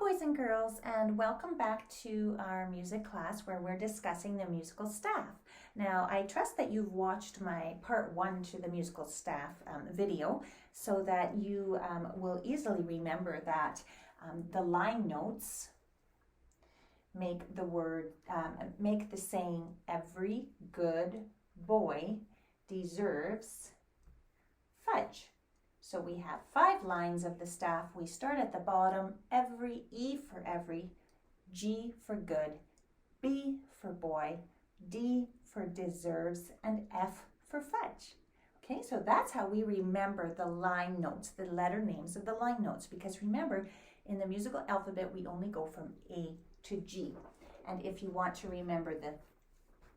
boys and girls, and welcome back to our music class where we're discussing the musical staff. Now, I trust that you've watched my part 1 to the musical staff video so that you will easily remember that the line notes make the saying, every good boy deserves fudge. So we have 5 lines of the staff. We start at the bottom, every, E for every, G for good, B for boy, D for deserves, and F for fudge. Okay, so that's how we remember the line notes, the letter names of the line notes, because remember, in the musical alphabet, we only go from A to G. And if you want to remember the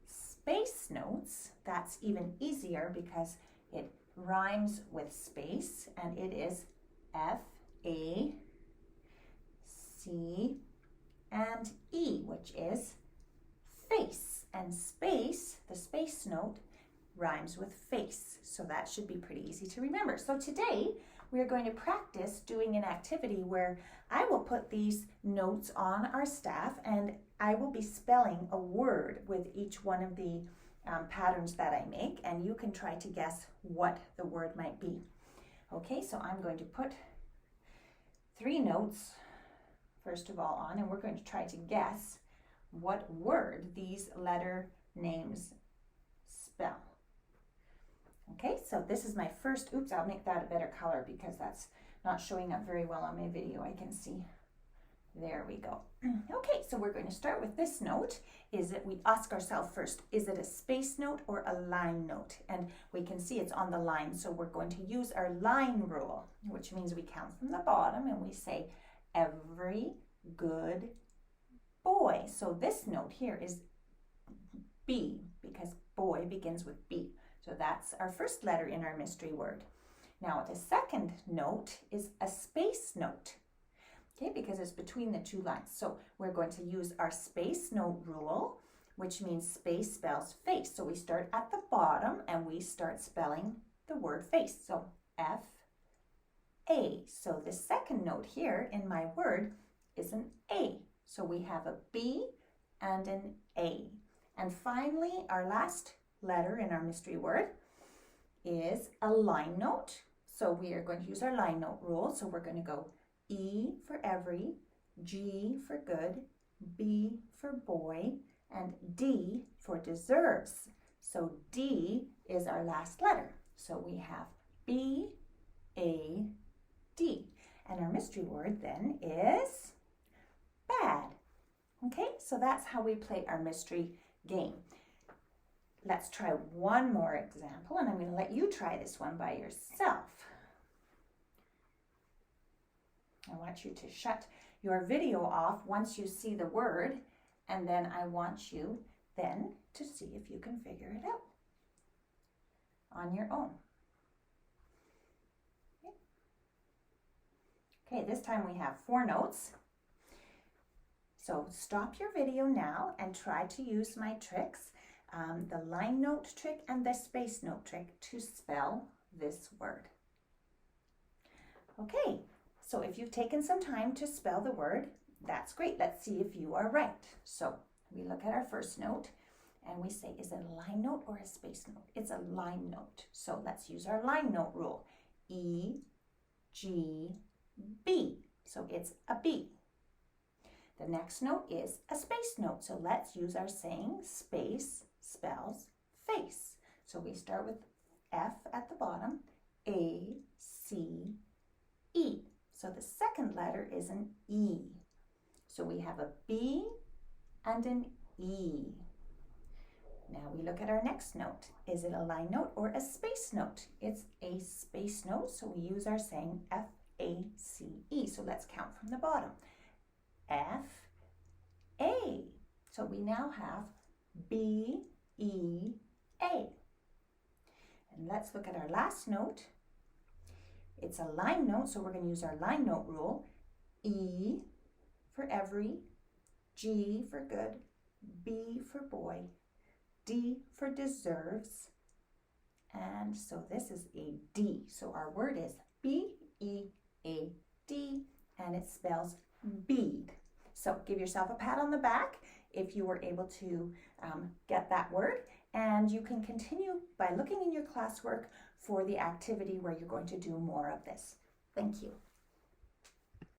space notes, that's even easier because it rhymes with space, and it is F, A, C, and E, which is face. And space, the space note, rhymes with face. So that should be pretty easy to remember. So today we are going to practice doing an activity where I will put these notes on our staff and I will be spelling a word with each one of the patterns that I make, and you can try to guess what the word might be. Okay, so I'm going to put 3 notes first of all on, and we're going to try to guess what word these letter names spell. Okay, so this is my first, oops, I'll make that a better color because that's not showing up very well on my video. I can see. There we go. Okay, so we're going to start with this note. We ask ourselves first, is it a space note or a line note? And we can see it's on the line, so we're going to use our line rule, which means we count from the bottom and we say, every good boy. So this note here is B, because boy begins with B. So that's our first letter in our mystery word. Now the second note is a space note. Okay, because it's between the 2 lines. So we're going to use our space note rule, which means space spells face. So we start at the bottom and we start spelling the word face. So F, A. So the second note here in my word is an A. So we have a B and an A. And finally, our last letter in our mystery word is a line note. So we are going to use our line note rule. So we're going to go E for every, G for good, B for boy, and D for deserves. So D is our last letter. So we have B, A, D. And our mystery word then is bad. Okay, so that's how we play our mystery game. Let's try one more example, and I'm going to let you try this one by yourself. I want you to shut your video off once you see the word, and then I want you then to see if you can figure it out on your own. Okay, this time we have 4 notes. So stop your video now and try to use my tricks, the line note trick and the space note trick, to spell this word. Okay. So if you've taken some time to spell the word, that's great. Let's see if you are right. So we look at our first note and we say, is it a line note or a space note? It's a line note. So let's use our line note rule. E, G, B. So it's a B. The next note is a space note. So let's use our saying, space spells face. So we start with F at the bottom, A, C, E. So the second letter is an E. So we have a B and an E. Now we look at our next note. Is it a line note or a space note? It's a space note, so we use our saying F, A, C, E. So let's count from the bottom. F, A. So we now have B, E, A. And let's look at our last note. It's a line note, so we're going to use our line note rule. E for every, G for good, B for boy, D for deserves, and so this is a D. So our word is B-E-A-D, and it spells bead. So give yourself a pat on the back if you were able to get that word, and you can continue by looking in your classwork for the activity where you're going to do more of this. Thank you.